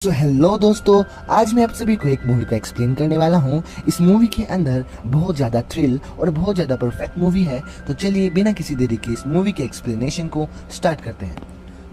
Hello दोस्तों, आज मैं आप सभी को एक मूवी को एक्सप्लेन करने वाला हूँ। इस मूवी के अंदर बहुत ज़्यादा थ्रिल और बहुत ज़्यादा परफेक्ट मूवी है। तो चलिए बिना किसी देरी के इस मूवी के एक्सप्लेनेशन को स्टार्ट करते हैं।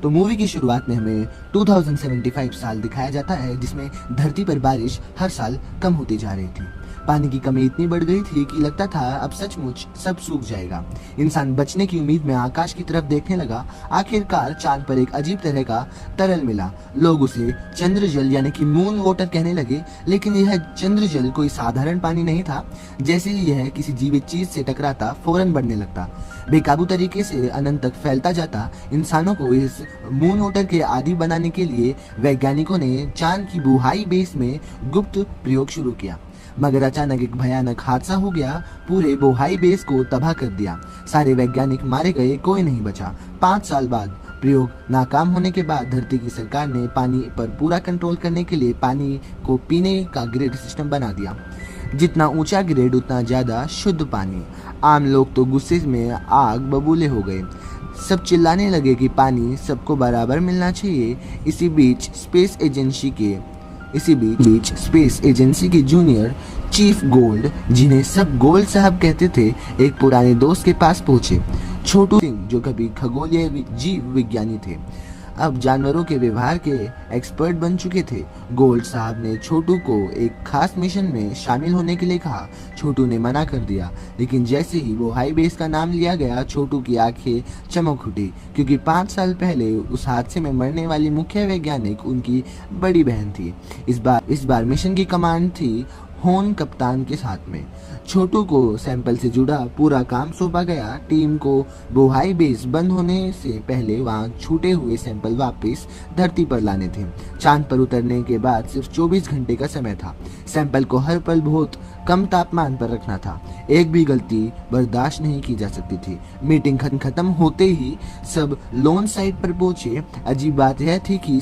तो मूवी की शुरुआत में हमें 2075 साल दिखाया जाता है, जिसमें धरती पर बारिश हर साल कम होती जा रही थी। पानी की कमी इतनी बढ़ गई थी कि लगता था अब सचमुच सब सूख जाएगा। इंसान बचने की उम्मीद में आकाश की तरफ देखने लगा। आखिरकार चांद पर एक अजीब तरह का तरल मिला। लोग उसे चंद्रजल यानी कि मून वाटर कहने लगे, लेकिन यह चंद्रजल कोई साधारण पानी नहीं था। जैसे ही यह किसी जीवित चीज से टकराता फौरन बढ़ने लगता, बेकाबू तरीके से अनंत तक फैलता जाता। इंसानों को इस मून वाटर के आदी बनाने के लिए वैज्ञानिकों ने चांद की बुहाई बेस में गुप्त प्रयोग शुरू किया, मगर अचानक एक भयानक हादसा हो गया। पूरे बोहाई बेस को तबाह कर दिया। सारे वैज्ञानिक मारे गए, कोई नहीं बचा। 5 साल बाद प्रयोग नाकाम होने के बाद धरती की सरकार ने पानी पर पूरा कंट्रोल करने के लिए पानी को पीने का ग्रेड सिस्टम बना दिया। जितना ऊंचा ग्रेड उतना ज्यादा शुद्ध पानी। आम लोग तो गुस्से में आग बबूले हो गए। सब चिल्लाने लगे कि पानी सबको बराबर मिलना चाहिए। इसी बीच स्पेस एजेंसी के जूनियर चीफ गोल्ड, जिन्हें सब गोल्ड साहब कहते थे, एक पुराने दोस्त के पास पहुंचे। छोटू सिंह, जो कभी खगोलीय जीव विज्ञानी थे, अब जानवरों के व्यवहार के एक्सपर्ट बन चुके थे। गोल्ड साहब ने छोटू को एक खास मिशन में शामिल होने के लिए कहा। छोटू ने मना कर दिया, लेकिन जैसे ही वो हाई बेस का नाम लिया गया, छोटू की आंखें चमक उठी, क्योंकि 5 साल पहले उस हादसे में मरने वाली मुख्य वैज्ञानिक उनकी बड़ी बहन थी। इस बार मिशन की कमांड थी होन कप्तान के साथ में। छोटू को सैंपल से जुड़ा पूरा काम सौंपा गया। टीम को बोहाई बेस बंद होने से पहले वहां छूटे हुए सैंपल वापस धरती पर लाने थे। चांद पर उतरने के बाद सिर्फ 24 घंटे का समय था। सैंपल को हर पल बहुत कम तापमान पर रखना था। एक भी गलती बर्दाश्त नहीं की जा सकती थी। मीटिंग खत्म होते ही सब लॉन्च साइट पर पहुंचे। अजीब बात यह थी कि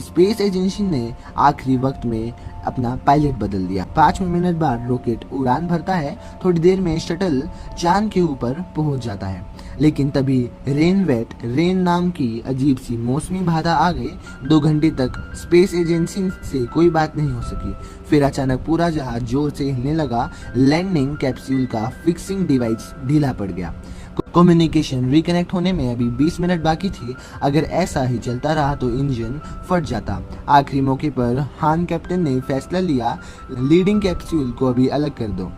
स्पेस एजेंसी ने आखिरी वक्त में अपना पायलट बदल दिया। 5 मिनट बाद रॉकेट उड़ान भरता है। थोड़ी देर में शटल चांद के ऊपर पहुंच जाता है, लेकिन तभी रेन नाम की अजीब सी मौसमी बाधा आ गई। 2 घंटे तक स्पेस एजेंसी से कोई बात नहीं हो सकी। फिर अचानक पूरा जहाज जोर से हिलने लगा। लैंडिंग कैप्सूल का फिक्सिंग डिवाइस ढीला पड़ गया। कम्युनिकेशन रिकनेक्ट होने में अभी 20 मिनट बाकी थी। अगर ऐसा ही चलता रहा तो इंजन फट जाता। आखिरी मौके पर हान कैप्टन ने फैसला लिया, लीडिंग कैप्सूल को अभी अलग कर दो।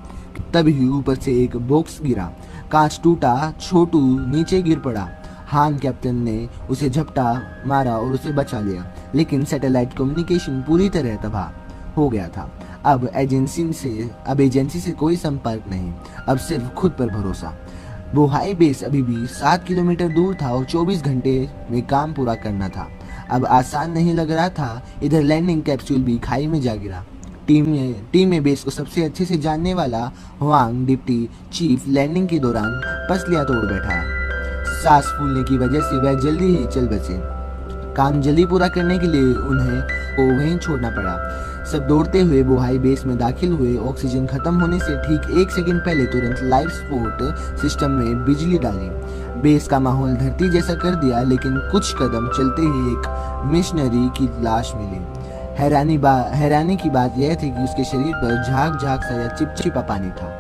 तभी ऊपर से एक बॉक्स गिरा, कांच टूटा, छोटू नीचे गिर पड़ा। हान कैप्टन ने उसे झपटा मारा और उसे बचा लिया, लेकिन सैटेलाइट कम्युनिकेशन पूरी तरह तबाह हो गया था। अब एजेंसी से कोई संपर्क नहीं, अब सिर्फ खुद पर भरोसा। बोहाई बेस अभी भी 7 किलोमीटर दूर था और 24 घंटे में काम पूरा करना था। अब आसान नहीं लग रहा था। इधर लैंडिंग कैप्सूल भी खाई में जा गिरा। टीम में बेस को सबसे अच्छे से जानने वाला हुआंग डिप्टी चीफ लैंडिंग के दौरान पसलियां तोड़ बैठा। सांस फूलने की वजह से वह जल्दी ही चल बचे। काम जल्दी पूरा करने के लिए उन्हें को वहीं छोड़ना पड़ा। सब दौड़ते हुए बोहाई बेस में दाखिल हुए। ऑक्सीजन खत्म होने से ठीक 1 सेकंड पहले तुरंत लाइफ सपोर्ट सिस्टम में बिजली डाली। बेस का माहौल धरती जैसा कर दिया, लेकिन कुछ कदम चलते ही एक मिशनरी की लाश मिली। हैरानी की बात यह थी कि उसके शरीर पर झाग सा या चिपचिपा पानी था।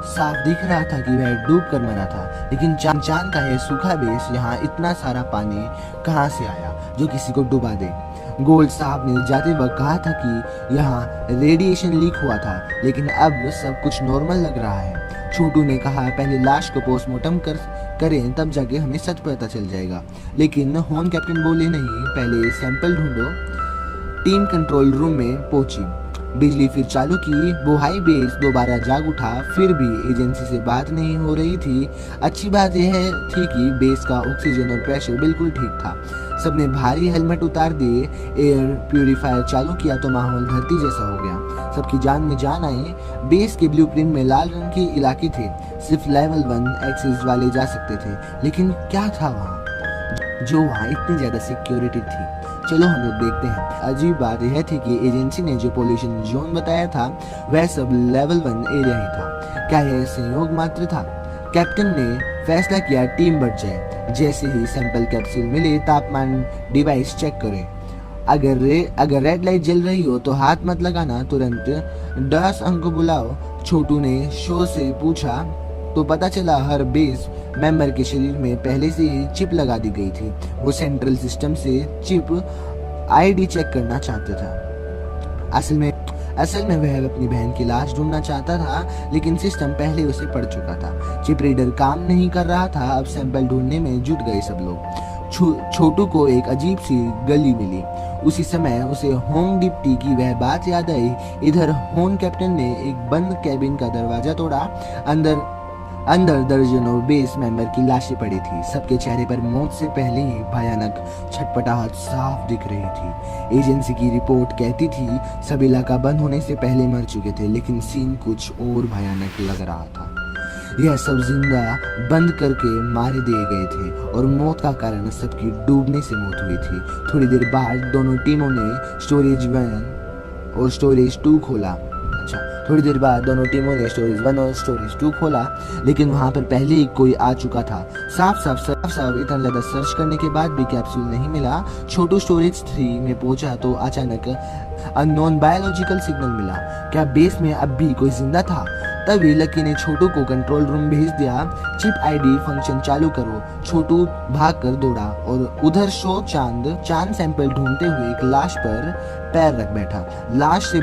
साफ दिख रहा था कि वह डूब कर मरा था, लेकिन चांद का यह सूखा बेस, यहाँ इतना सारा पानी कहाँ से आया जो किसी को डुबा दे। गोल्ड साहब ने जाते वक्त कहा था कि यहाँ रेडिएशन लीक हुआ था, लेकिन अब सब कुछ नॉर्मल लग रहा है। छोटू ने कहा, पहले लाश को पोस्टमार्टम करें, तब जाके हमें सच पता चल जाएगा। लेकिन होन कैप्टन बोले, नहीं, पहले सैंपल ढूंढो। टीम कंट्रोल रूम में पहुंची। बिजली फिर चालू की। बोहाई बेस दोबारा जाग उठा। फिर भी एजेंसी से बात नहीं हो रही थी। अच्छी बात यह थी कि बेस का ऑक्सीजन और प्रेशर बिल्कुल ठीक था। सबने भारी हेलमेट उतार दिए। एयर प्यूरिफायर चालू किया तो माहौल धरती जैसा हो गया। सबकी जान में जान आई। बेस के ब्लूप्रिंट में लाल रंग के इलाके थे। सिर्फ लेवल 1 एक्सेस वाले जा सकते थे। लेकिन क्या था वहाँ इतनी ज्यादा सिक्योरिटी थी? चलो हम लोग देखते हैं। अजीब बात यह थी कि एजेंसी ने जो पोल्यूशन जोन बताया था वह सब लेवल 1 एरिया ही था। क्या यह संयोग मात्र था? कैप्टन ने फैसला किया टीम बढ़ जाए। जैसे ही सैंपल कैप्सूल मिले, तापमान डिवाइस चेक करें। अगर रेड लाइट जल रही हो तो हाथ मत लगाना, तुरंत डॉस अंक को बुलाओ। छोटू ने शो से पूछा तो पता चला हर बेस मेंबर के शरीर में पहले से ही चिप लगा दी गई थी। वो सेंट्रल सिस्टम से चिप आईडी चेक करना चाहता था। असल में वह अपनी बहन की लाश ढूंढना चाहता था, लेकिन सिस्टम पहले उसे पड़ चुका था। चिप रीडर काम नहीं कर रहा था। अब सैंपल ढूंढने में जुट गए सब लोग। छोटू को एक अजीब सी गली मिली। उसी समय उसे होम डिप्टी की वह बात याद आई। इधर होम कैप्टन ने एक बंद कैबिन का दरवाजा तोड़ा। अंदर दर्जनों बेस मेंबर की लाशें पड़ी थी। सबके चेहरे पर मौत से पहले ही भयानक छटपटाहट साफ दिख रही थी। एजेंसी की रिपोर्ट कहती थी सब इलाका बंद होने से पहले मर चुके थे, लेकिन सीन कुछ और भयानक लग रहा था। यह सब जिंदा बंद करके मारे दिए गए थे और मौत का कारण सबकी डूबने से मौत हुई थी। थोड़ी देर बाद दोनों टीमों ने स्टोरेज 1 और स्टोरेज 2 खोला। थोड़ी देर बाद दोनों टीमों ने स्टोरेज 1 और स्टोरेज 2 खोला, लेकिन वहां पर पहले ही कोई आ चुका था। साफ इतना ज्यादा सर्च करने के बाद भी कैप्सूल नहीं मिला। छोटू स्टोरेज 3 में पहुंचा तो अचानक अननोन बायोलॉजिकल सिग्नल मिला। क्या बेस में अब भी कोई जिंदा था? तभी लकी ने छोटू को कंट्रोल रूम भेज दिया। चिप आईडी फंक्शन चालू करो। छोटू भागकर दौड़ा और उधर शो चांद सैंपल ढूंढते हुए एक लाश पर पैर रख बैठा। लाश से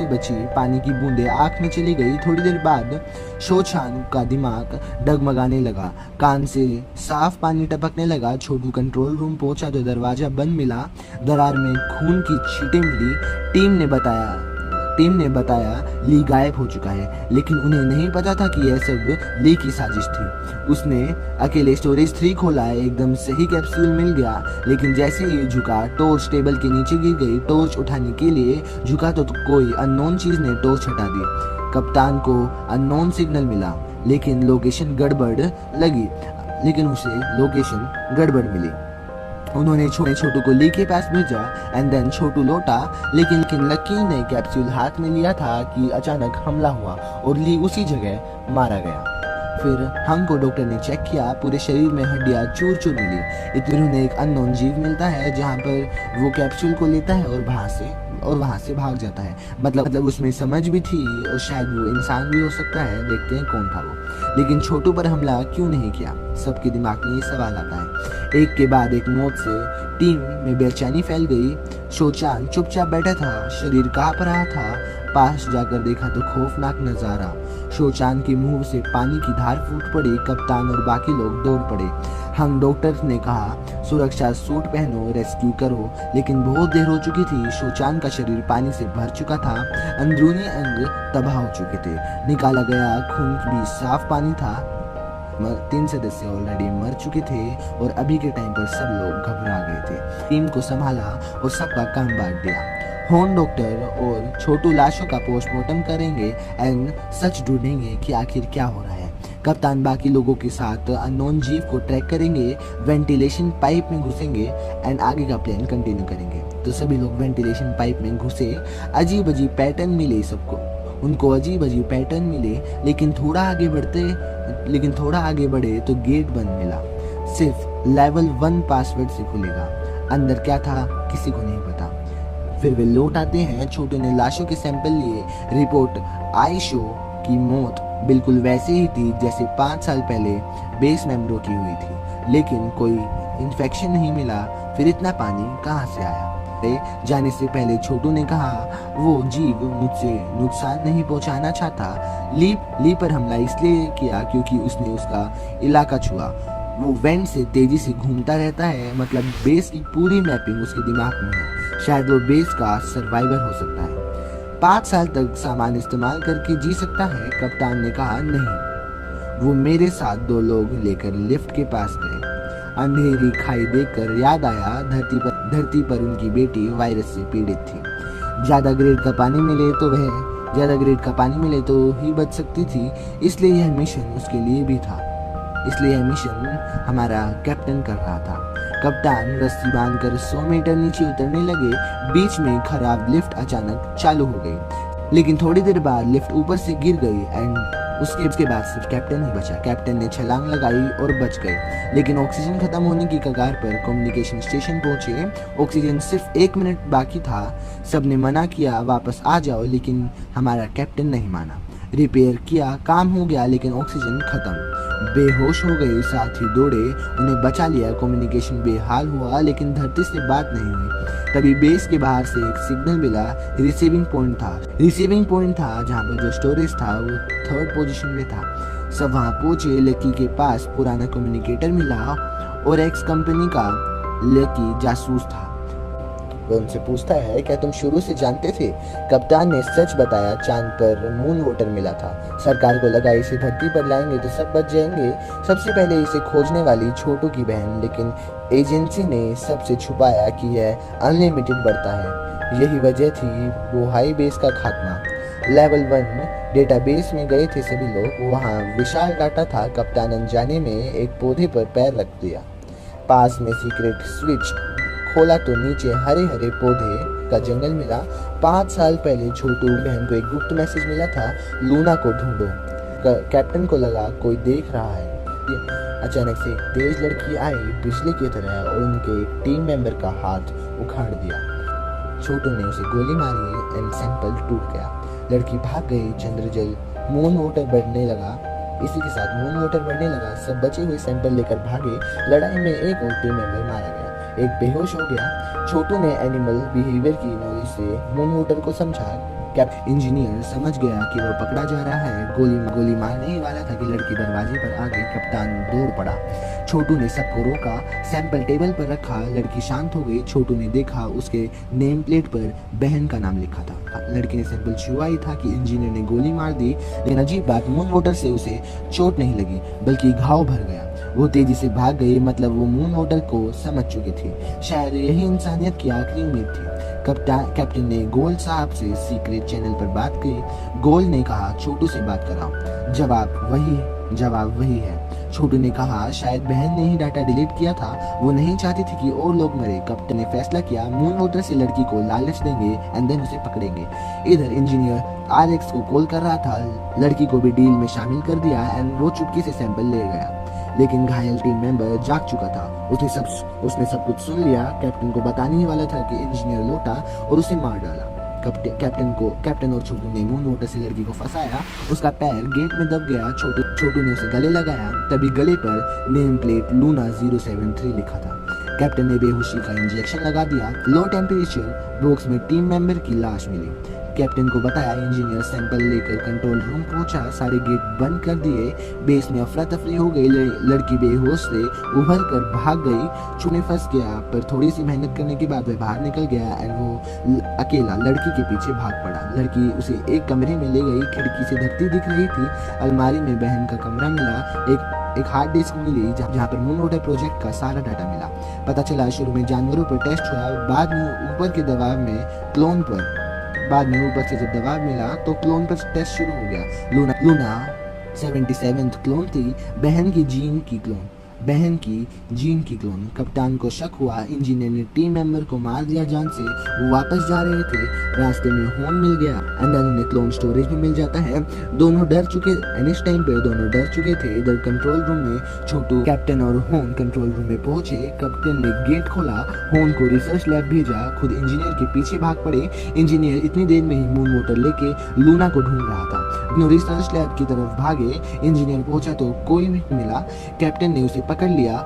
बची पानी की बूंदें आंख में चली गई। थोड़ी देर बाद शो चांद का दिमाग डगमगाने लगा, कान से साफ पानी टपकने लगा। छोटू कंट्रोल रूम पहुंचा तो दरवाजा बंद मिला। दरार में खून की छींटें मिली। टीम ने बताया ली गायब हो चुका है, लेकिन उन्हें नहीं पता था कि यह सब ली की साजिश थी। उसने अकेले स्टोरेज 3 खोला। एकदम सही कैप्सूल मिल गया, लेकिन जैसे ही झुका टॉर्च टेबल के नीचे गिर गई। टॉर्च उठाने के लिए झुका तो कोई अननोन चीज ने टॉर्च हटा दी। कप्तान को अननोन सिग्नल मिला, लेकिन उसे लोकेशन गड़बड़ मिली। उन्होंने छोटू को ली के पास भेजा एंड देन छोटू लौटा, लेकिन लकी ने कैप्सूल हाथ में लिया था कि अचानक हमला हुआ और ली उसी जगह मारा गया। फिर हंग को डॉक्टर ने चेक किया। पूरे शरीर में हड्डियां चूर मिली। इतने उन्हें एक अननोन जीव मिलता है जहां पर वो कैप्सूल को लेता है और वहां से भाग जाता है। मतलब उसमें समझ भी थी और शायद वो इंसान भी हो सकता है। देखते हैं कौन था वो। लेकिन छोटू पर हमला क्यों नहीं किया? सबके दिमाग में ये सवाल आता है। एक के बाद एक मौत से टीम में बेचैनी फैल गई। शोचान चुपचाप बैठा था, शरीर कांप रहा था। पास जाकर देखा तो खौफनाक नजारा। शोचान के मुंह से पानी की धार फूट पड़ी। कप्तान और बाकी लोग दौड़ पड़े। हम डॉक्टर ने कहा सुरक्षा सूट पहनो, रेस्क्यू करो, लेकिन बहुत देर हो चुकी थी। शोचान का शरीर पानी से भर चुका था। अंदरूनी अंग तबाह हो चुके थे। निकाला गया खून भी साफ पानी था। 3 सदस्य ऑलरेडी मर चुके थे और अभी के टाइम पर सब लोग घबरा गए थे। टीम को संभाला और सबका काम बांट दिया। होन डॉक्टर और छोटू लाशों का पोस्टमार्टम करेंगे एंड सच ढूंढेंगे कि आखिर क्या हो रहा है। कप्तान बाकी लोगों के साथ अननोन जीव को ट्रैक करेंगे, वेंटिलेशन पाइप में घुसेंगे एंड आगे का प्लान कंटिन्यू करेंगे। तो सभी लोग वेंटिलेशन पाइप में घुसे। अजीब पैटर्न मिले उनको अजीब पैटर्न मिले, लेकिन थोड़ा आगे बढ़े तो गेट बंद मिला। सिर्फ लेवल 1 पासवर्ड से खुलेगा। अंदर क्या था किसी को नहीं पता। फिर वे लौट आते हैं। छोटू ने लाशों के सैंपल लिए। रिपोर्ट आई शो की मौत बिल्कुल वैसे ही थी जैसे 5 साल पहले बेस मेंबरों की हुई थी, लेकिन कोई इन्फेक्शन नहीं मिला। फिर इतना पानी कहाँ से आया? जाने से पहले छोटू ने कहा वो जीव मुझसे नुकसान नहीं पहुंचाना चाहता। ली पर हमला इसलिए किया क्योंकि उसने उसका इलाका छुआ। वो वेंट से तेजी से घूमता रहता है, मतलब बेस की पूरी मैपिंग उसके दिमाग में है। शायद वो बेस का सर्वाइवर हो सकता है। 5 साल तक सामान इस्तेमाल करके जी सकता है। कप्तान ने कहा नहीं। वो मेरे साथ 2 लोग लेकर लिफ्ट के पास गए। अंधेरी खाई देखकर याद आया धरती पर उनकी बेटी वायरस से पीड़ित थी। ज्यादा ग्रेड का पानी मिले तो ही बच सकती थी। इसलिए यह मिशन उसके लिए भी था। इसलिए यह मिशन हमारा कैप्टन कर रहा था। कप्तान रस्सी बांधकर 100 मीटर नीचे उतरने लगे। बीच में खराब लिफ्ट अचानक चालू हो गई, लेकिन थोड़ी देर बाद लिफ्ट ऊपर से गिर गई एंड उसके बाद सिर्फ कैप्टन ही बचा। कैप्टन ने छलांग लगाई और बच गए, लेकिन ऑक्सीजन खत्म होने की कगार पर कम्युनिकेशन स्टेशन पहुंचे। ऑक्सीजन सिर्फ 1 मिनट बाकी था। सबने मना किया वापस आ जाओ, लेकिन हमारा कैप्टन नहीं माना। रिपेयर किया, काम हो गया, लेकिन ऑक्सीजन खत्म। बेहोश हो गए, साथ ही दौड़े, उन्हें बचा लिया। कम्युनिकेशन बेहाल हुआ, लेकिन धरती से बात नहीं हुई। तभी बेस के बाहर से एक सिग्नल मिला। रिसीविंग पॉइंट था जहाँ पर जो स्टोरेज था वो 3rd पोजीशन में था। सब वहाँ पहुंचे। लकी के पास पुराना कम्युनिकेटर मिला और एक्स कंपनी का लकी जासूस था। वो उनसे पूछता है, क्या तुम शुरू से जानते थे? कप्तान ने सच बताया, चांद पर मून वाटर मिला था। सरकार को लगा इसे धरती पर लाएंगे तो सब बच जाएंगे। सबसे पहले इसे खोजने वाली छोटू की बहन, लेकिन एजेंसी ने सबसे छुपाया कि यह अनलिमिटेड बढ़ता है। यही वजह थी वो हाई बेस का खात्मा। लेवल 1 डेटाबेस में गए थे सभी लोग। वहाँ विशाल डाटा था। कप्तान अनजाने में एक पौधे पर पैर रख दिया। पास में सीक्रेट स्विच खोला तो नीचे हरे हरे पौधे का जंगल मिला। 5 साल पहले छोटू बहन को एक गुप्त मैसेज मिला था, लूना को ढूंढो। कैप्टन को लगा कोई देख रहा है। अचानक से एक तेज लड़की आई, बिजली की तरह, और उनके एक टीम मेंबर का हाथ उखाड़ दिया। छोटू ने उसे गोली मारी एंड सैंपल टूट गया। लड़की भाग गई। चंद्रजल मून वाटर बढ़ने लगा। इसी के साथ मून वाटर बढ़ने लगा। सब बचे हुए सैंपल लेकर भागे। लड़ाई में एक और टीम मेंबर मारा गया। एक बेहोश हो गया। छोटू ने एनिमल बिहेवियर की नॉलेज से मून वाटर को समझा। कैप्टन इंजीनियर समझ गया कि वो पकड़ा जा रहा है। गोली मारने ही वाला था कि लड़की दरवाजे पर आ गई। कप्तान दौड़ पड़ा। छोटू ने सबको रोका, सैंपल टेबल पर रखा। लड़की शांत हो गई। छोटू ने देखा उसके नेम प्लेट पर बहन का नाम लिखा था। लड़की ने सैंपल छुआ ही था कि इंजीनियर ने गोली मार दी। लेकिन अजीब बात, मून वाटर से उसे चोट नहीं लगी, बल्कि घाव भर गया। वो तेजी से भाग गई, मतलब वो मून वाटर को समझ चुकी थी। शायद यही इंसानियत की आखिरी उम्मीद थी। कैप्टन ने गोल्ड साहब से सीक्रेट चैनल पर बात की। गोल्ड ने कहा, छोटू से बात कराओ। जवाब वही है। छोटू ने कहा, शायद बहन ने ही डाटा डिलीट किया था। वो नहीं चाहती थी कि और लोग मरे। कैप्टन ने फैसला किया, मून वाटर से लड़की को लालच देंगे एंड देन उसे पकड़ेंगे। इधर इंजीनियर RX को कॉल कर रहा था। लड़की को भी डील में शामिल कर दिया एंड वो चुपके से सैंपल ले गया। लेकिन घायल टीम मेंबर जाग चुका था। उसने सब कुछ सुन लिया। कैप्टन को बताने ही वाला था कि इंजीनियर लौटा और उसे मार डाला। कैप्टन और छोटू ने मून वाटर से लड़की को फंसाया। उसका पैर गेट में दब गया। छोटू ने उसे गले लगाया। तभी गले पर नेम प्लेट लूना 073 लिखा था। कैप्टन ने बेहोशी का इंजेक्शन लगा दिया। लो टेम्परेचर बॉक्स में टीम मेंबर की लाश मिली। कैप्टन को बताया। इंजीनियर सैंपल लेकर कंट्रोल रूम पहुंचा। सारे गेट बंद कर दिए। बेस में अफरा तफरी हो गई। लड़की बेहोश से उभर कर भाग गई। छूने फंस गया, पर थोड़ी सी मेहनत करने के बाद वह बाहर निकल गया एंड वो अकेला लड़की के पीछे भाग पड़ा। लड़की उसे एक कमरे में ले गई। खिड़की से धरती दिख रही थी। अलमारी में बहन का कमरा मिला। एक हार्ड डिस्क मिली जहाँ पर मून वाटर प्रोजेक्ट का सारा डाटा मिला। पता चला शुरू में जानवरों पर टेस्ट हुआ, बाद में ऊपर के दबाव में क्लोन पर। बाद में ऊपर से जब दबाव मिला तो क्लोन पर टेस्ट शुरू हो गया। लूना 77th क्लोन थी, बहन की जीन की क्लोन। कप्तान को शक हुआ। इंजीनियर ने टीम मेंबर को मार दिया जान से। वो वापस जा रहे थे। रास्ते में होन मिल गया एंड देन उन्हें क्लोन स्टोरेज में मिल जाता है। दोनों डर चुके थे। इधर कंट्रोल रूम में छोटू, कैप्टन और होन कंट्रोल रूम में पहुंचे। कैप्टन ने गेट खोला। होन को रिसर्च लैब भेजा। खुद इंजीनियर के पीछे भाग पड़े। इंजीनियर इतनी देर में ही मून वाटर लेके लूना को ढूंढ रहा था। रिसर्च लैब की तरफ भागे। इंजीनियर पहुंचा तो कोई नहीं मिला। कैप्टन ने उसे पकड़ लिया।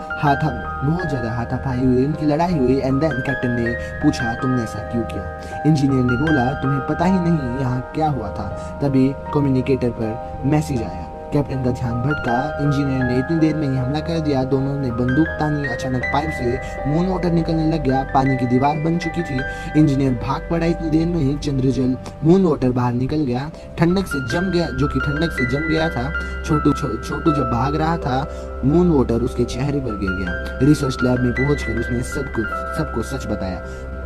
बहुत ज्यादा हाथापाई हुई, उनकी लड़ाई हुई एंड देन कैप्टन ने पूछा, तुमने ऐसा क्यों किया? इंजीनियर ने बोला, तुम्हें पता ही नहीं यहाँ क्या हुआ था। तभी कम्युनिकेटर पर मैसेज आया। कैप्टन का ध्यान भटका। इंजीनियर ने इतनी देर में ही हमला कर दिया। दोनों ने बंदूक तानी। अचानक पाइप से मून वाटर निकलने लग गया। पानी की दीवार बन चुकी थी। इंजीनियर भाग पड़ा। इतनी देर में ही चंद्रजल मून वाटर बाहर निकल गया, ठंडक से जम गया था। छोटू जब भाग रहा था, मून वाटर उसके चेहरे पर गिर गया। रिसर्च लैब में पहुंचकर उसने सबको सच बताया।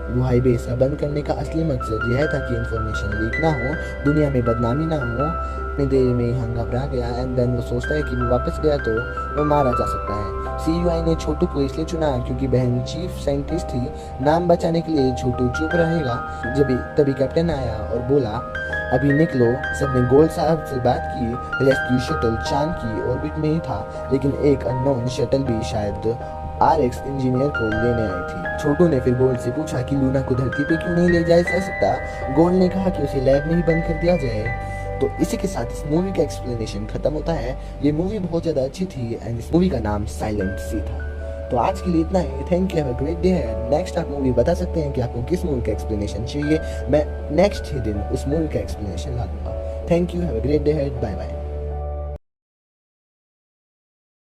वो हाई बेस का बंद करने का असली मकसद यह था कि इंफॉर्मेशन लीक ना हो, दुनिया में बदनामी ना हो। इतनी देर में ही घबरा गया एंड देन वो सोचता है कि वो वापस गया तो वो मारा जा सकता है। CUI ने छोटू को इसलिए चुना क्योंकि बहन चीफ साइंटिस्ट थी। नाम बचाने के लिए छोटू चुप रहेगा। तभी कैप्टन आया और बोला, अभी निकलो। सबने गोल्ड साहब से बात की। रेस्क्यू शटल चांद की ऑर्बिट में ही था, लेकिन एक अननोन शटल भी शायद RX इंजीनियर को लेने आई थी। छोटू ने फिर गोल्ड से पूछा कि लूना को धरती पे क्यों नहीं ले जाया जा सकता। गोल्ड ने कहा कि उसे लैब में ही बंद कर दिया जाए। तो इसी के साथ इस मूवी का एक्सप्लेनेशन खत्म होता है। ये मूवी बहुत ज़्यादा अच्छी थी एंड इस मूवी का नाम साइलेंट सी था। तो आज के लिए इतना ही। Thank you, have a great day है। नेक्स्ट आप मूवी बता सकते हैं कि आपको किस मूवी का एक्सप्लेनेशन चाहिए। मैं नेक्स्ट ही दिन उस मूवी का एक्सप्लेनेशन ला दूंगा। Thank you, have a great day है। Bye bye.